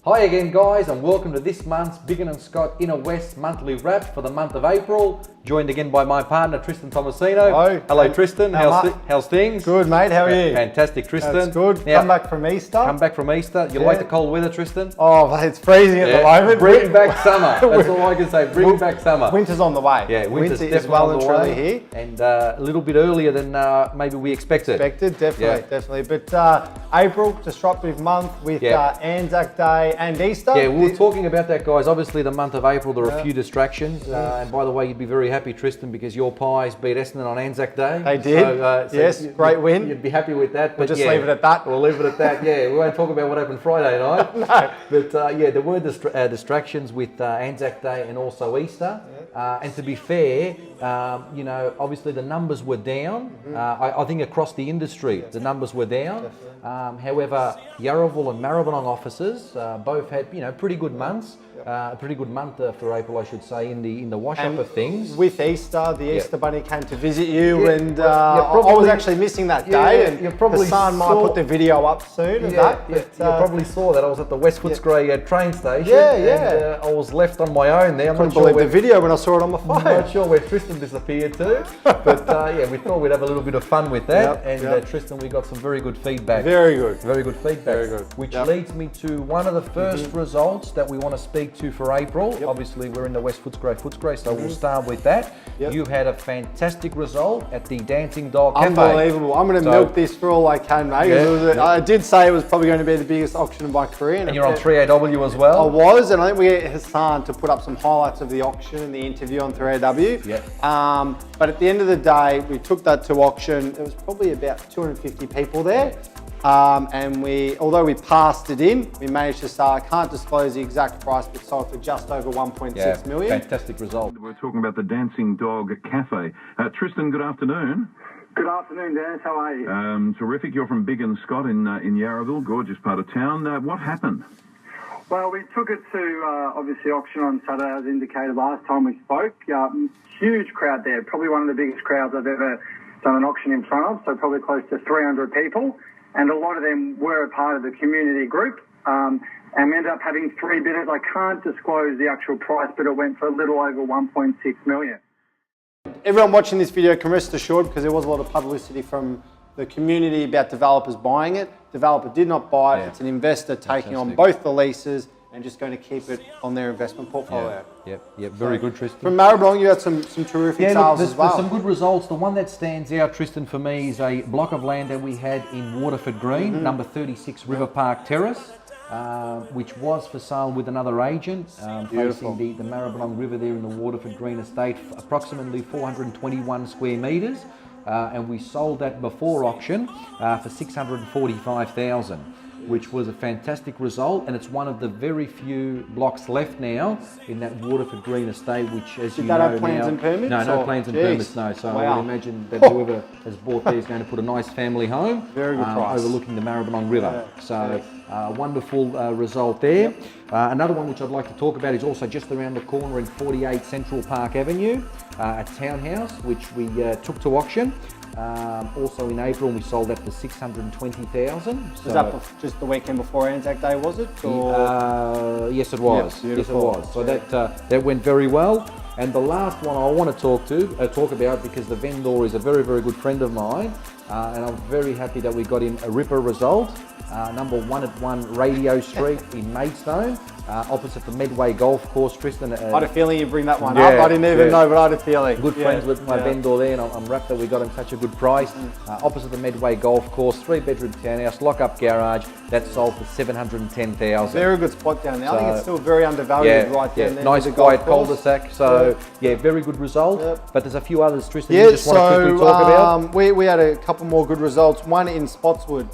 Hi again guys, and welcome to this month's Biggin and Scott Inner West monthly wrap for the month of April. Joined again by my partner Tristan Tomasino. Hello. Hello Tristan, how's things? Good mate, how are you? Fantastic Tristan. That's good. Now, come back from Easter. Come back from Easter. You like the cold weather, Tristan? Oh, it's freezing at the moment. Bring back summer. That's all I can say. Bring back summer. Winter's on the way. Yeah, winter's Winter definitely is well on and the truly way. here. And a little bit earlier than maybe we expected. Definitely. But April, disruptive month with Anzac Day and Easter. Yeah, we were talking about that, guys. Obviously, the month of April, there are a few distractions. And by the way, you'd be very happy, Tristan, because your Pies beat Essendon on Anzac Day. They did. So yes, great win. You'd be happy with that. We'll just leave it at that. We'll leave it at that. Yeah, we won't talk about what happened Friday night. No. But there were distractions with Anzac Day and also Easter. And to be fair, obviously the numbers were down. I think across the industry, the numbers were down. However, Yarraville and Maribyrnong offices both had pretty good months. A pretty good month for April, I should say, in the wash-up of things. With Easter, the Easter Bunny came to visit you, and I was actually missing that day. And Hassan might put the video up soon of that. You probably saw that. I was at the West Footscray train station. And, I was left on my own there. I couldn't believe the video when I saw it on my phone. I'm not sure where Tristan disappeared to, but we thought we'd have a little bit of fun with that. Tristan, we got some very good feedback. Very good. Very good feedback. Very good. Which leads me to one of the first results that we want to speak to for April. Obviously, we're in the West Footscray, so we'll start with that. You had a fantastic result at the Dancing Dog Cafe. Unbelievable. I'm going to milk this for all I can, mate. I did say it was probably going to be the biggest auction of my career. And you're on 3AW as well? I was, and I think we get Hassan to put up some highlights of the auction and the interview on 3AW. But at the end of the day, we took that to auction. There was probably about 250 people there. And although we passed it in, we managed to sell. I can't disclose the exact price, but sold for just over 1.6 million. Fantastic result. We're talking about the Dancing Dog Cafe. Tristan, good afternoon. Good afternoon, Dennis. How are you? Terrific. You're from Biggin, Scott, in Yarraville, gorgeous part of town. What happened? Well, we took it to, obviously, auction on Saturday, as indicated last time we spoke. Huge crowd there, probably one of the biggest crowds I've ever done an auction in front of, so probably close to 300 people. And a lot of them were a part of the community group. And we ended up having 3 bidders. I can't disclose the actual price, but it went for a little over 1.6 million. Everyone watching this video can rest assured, because there was a lot of publicity from the community about developers buying it. Developer did not buy it. It's an investor taking on both the leases and just going to keep it on their investment portfolio. Very good, Tristan. From Maribyrnong, you had some terrific sales as well. There's some good results. The one that stands out, Tristan, for me is a block of land that we had in Waterford Green, number 36 River Park Terrace, which was for sale with another agent, facing the Maribyrnong River there in the Waterford Green estate, approximately 421 square metres. And we sold that before auction for $645,000. Which was a fantastic result, and it's one of the very few blocks left now in that Waterford Green estate, which, as you know, have plans and permits? No plans and permits, no. So I would imagine that whoever has bought there is going to put a nice family home, very good price, overlooking the Maribyrnong River. Wonderful result there. Another one which I'd like to talk about is also just around the corner in 48 Central Park Avenue, a townhouse which we took to auction. Also in April, we sold that for $620,000. Was that just the weekend before Anzac Day, was it? Yes, it was. Yes, it was. So that went very well. And the last one I want to talk about, because the vendor is a very, very good friend of mine, and I'm very happy that we got him a ripper result. Number 181 Radio Street in Maidstone, opposite the Medway Golf Course. Tristan, I had a feeling you'd bring that one up. I didn't even know, but I had a feeling. Good friends with my vendor there, and I'm wrapped that we got him such a good price. Opposite the Medway Golf Course, 3-bedroom townhouse, lock-up garage. That sold for $710,000. Very good spot down there. I think it's still very undervalued right down there. Nice quiet cul-de-sac. So very good result. But there's a few others, Tristan, you just want to quickly talk about. We had a couple more good results. One in Spotswood,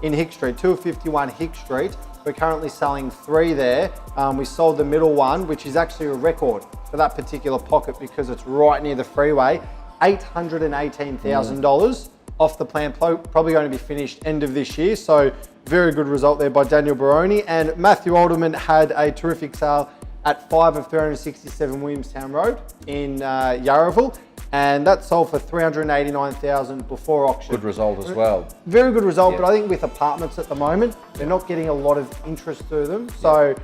in Hick Street, 251 Hick Street. We're currently selling 3 there. We sold the middle one, which is actually a record for that particular pocket because it's right near the freeway. $818,000 off the plan, probably going to be finished end of this year. So very good result there by Daniel Baroni. And Matthew Alderman had a terrific sale at 5 of 367 Williamstown Road in Yarraville. and that sold for 389,000 before auction. Good result as well. Very good result, Yeah. but I think with apartments at the moment, they're not getting a lot of interest through them. So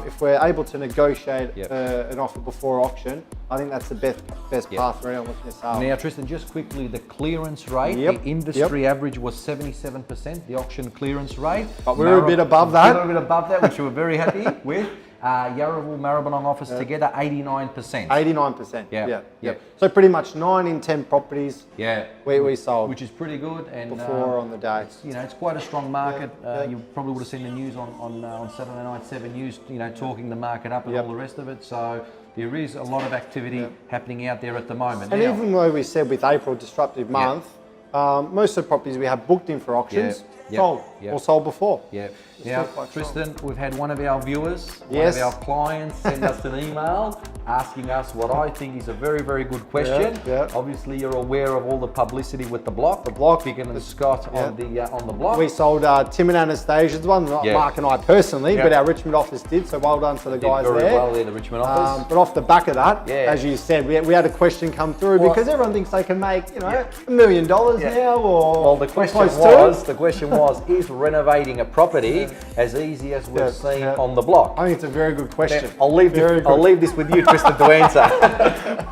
if we're able to negotiate an offer before auction, I think that's the best path for anyone looking to sell. Now, Tristan, just quickly, the clearance rate, Yep. the industry average was 77%, the auction clearance rate. But we were a bit above that. A little bit above that, which we were very happy with. Yarraville, Maribyrnong office together, 89%. 89%. Yeah. So pretty much 9 in 10 properties we sold. Which is pretty good. And before on the day. You know, it's quite a strong market. You probably would have seen the news on Saturday night, 7 News, you know, talking the market up and all the rest of it. So there is a lot of activity happening out there at the moment. And now, even though we said with April, disruptive month, most of the properties we have booked in for auctions, sold or sold before. Yeah. Now, Tristan, we've had one of our viewers, Yes. one of our clients send us an email asking us what I think is a very, very good question. Yeah. Obviously, you're aware of all the publicity with the block. Biggin and Scott on the block. We sold Tim and Anastasia's one, not Mark and I personally, but our Richmond office did, so well done to the guys very there. well there, the Richmond office. But off the back of that, as you said, we had a question come through because everyone thinks they can make, you know, $1 million now or well, the question was, is renovating a property as easy as we've seen on the block? I think it's a very good question. I'll leave this with you, Tristan, to answer.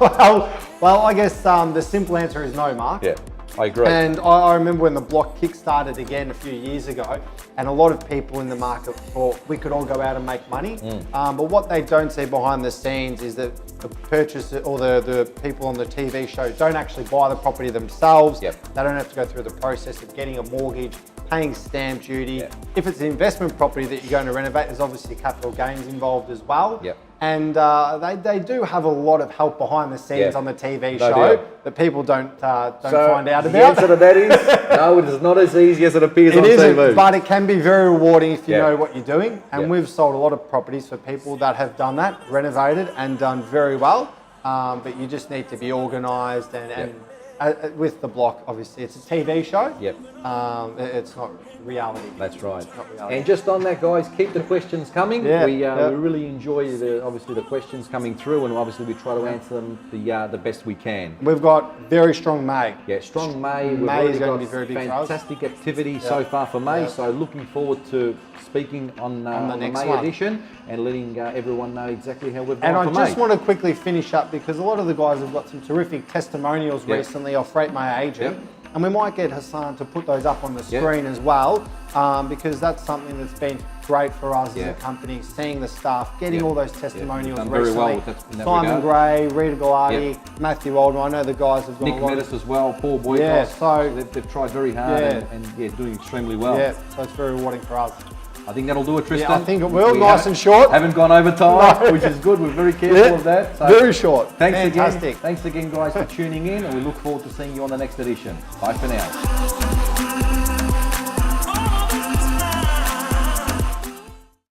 well, I guess the simple answer is no, Mark. Yeah, I agree. And I remember when the block kick-started again a few years ago, and a lot of people in the market thought we could all go out and make money. But what they don't see behind the scenes is that the purchaser or the people on the TV show don't actually buy the property themselves. They don't have to go through the process of getting a mortgage, paying stamp duty. If it's an investment property that you're going to renovate, there's obviously capital gains involved as well. And they do have a lot of help behind the scenes on the TV show that people don't find out about. The answer to that is no, it is not as easy as it appears on TV. It isn't, but it can be very rewarding if you know what you're doing. And we've sold a lot of properties for people that have done that, renovated and done very well. But you just need to be organised and with the block, obviously, it's a TV show. It's not reality. That's right. It's not reality. And just on that, guys, keep the questions coming. We really enjoy the questions coming through, and obviously we try to answer them the best we can. We've got very strong May. Strong May. May is going to be very big for us. Fantastic activity so far for May. So looking forward to speaking on the next May one. edition and letting everyone know exactly how we've gone And for I just May. want to quickly finish up because a lot of the guys have got some terrific testimonials recently off Rate My Agent. And we might get Hassan to put those up on the screen as well, because that's something that's been great for us as a company, seeing the staff, getting all those testimonials Done recently. very well in that Simon regard. Gray, Rita Gallardi, Matthew Oldham, I know the guys have got Nick a lot Metis as well, Paul Boycott. so they've tried very hard and doing extremely well. so it's very rewarding for us. I think that'll do it, Tristan. I think it will, nice and short. Haven't gone over time, which is good. We're very careful of that. So very short. Fantastic. Thanks again, guys, for tuning in, and we look forward to seeing you on the next edition. Bye for now.